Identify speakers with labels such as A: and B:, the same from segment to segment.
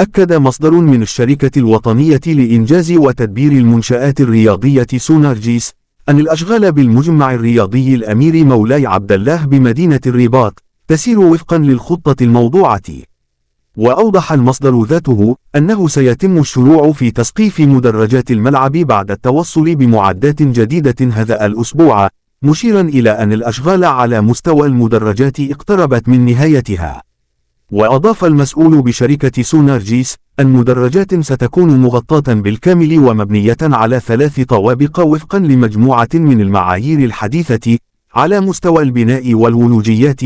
A: أكد مصدر من الشركة الوطنية لإنجاز وتدبير المنشآت الرياضية سونارجيس أن الأشغال بالمجمع الرياضي الأمير مولاي عبد الله بمدينة الرباط تسير وفقا للخطة الموضوعة. وأوضح المصدر ذاته أنه سيتم الشروع في تسقيف مدرجات الملعب بعد التوصل بمعدات جديدة هذا الأسبوع، مشيرا إلى أن الأشغال على مستوى المدرجات اقتربت من نهايتها. وأضاف المسؤول بشركة سونارجيس أن مدرجات ستكون مغطاة بالكامل ومبنية على 3 طوابق وفقا لمجموعة من المعايير الحديثة على مستوى البناء والولوجيات،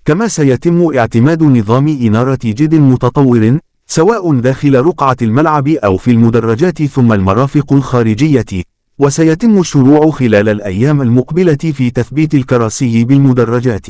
A: كما سيتم اعتماد نظام إنارة جد متطور سواء داخل رقعة الملعب أو في المدرجات ثم المرافق الخارجية، وسيتم الشروع خلال الأيام المقبلة في تثبيت الكراسي بالمدرجات.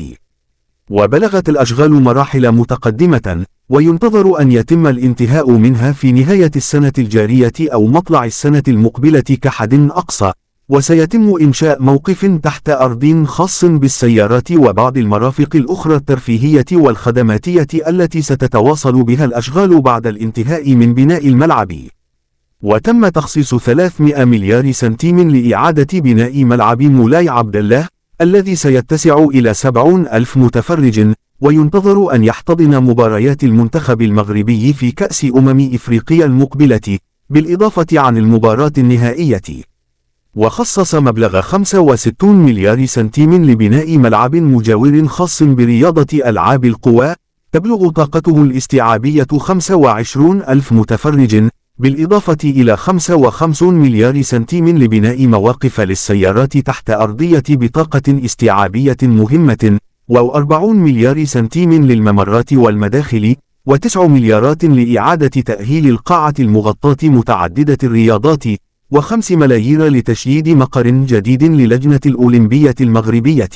A: وبلغت الأشغال مراحل متقدمة، وينتظر أن يتم الانتهاء منها في نهاية السنة الجارية أو مطلع السنة المقبلة كحد أقصى. وسيتم إنشاء موقف تحت أرض خاص بالسيارات وبعض المرافق الأخرى الترفيهية والخدماتية التي ستتواصل بها الأشغال بعد الانتهاء من بناء الملعب. وتم تخصيص 300 مليار سنتيم لإعادة بناء ملعب مولاي عبد الله الذي سيتسع إلى 70,000 متفرج، وينتظر أن يحتضن مباريات المنتخب المغربي في كأس إفريقيا المقبلة، بالإضافة عن المباراة النهائية. وخصص مبلغ 65 مليار سنتيم لبناء ملعب مجاور خاص برياضة ألعاب القوى تبلغ طاقته الاستيعابية 25,000 متفرج، بالإضافة إلى 55 مليار سنتيم لبناء مواقف للسيارات تحت أرضية بطاقة استيعابية مهمة، و40 مليار سنتيم للممرات والمداخل، و9 مليارات لإعادة تأهيل القاعة المغطاة متعددة الرياضات، و5 ملايير لتشييد مقر جديد للجنة الأولمبية المغربية.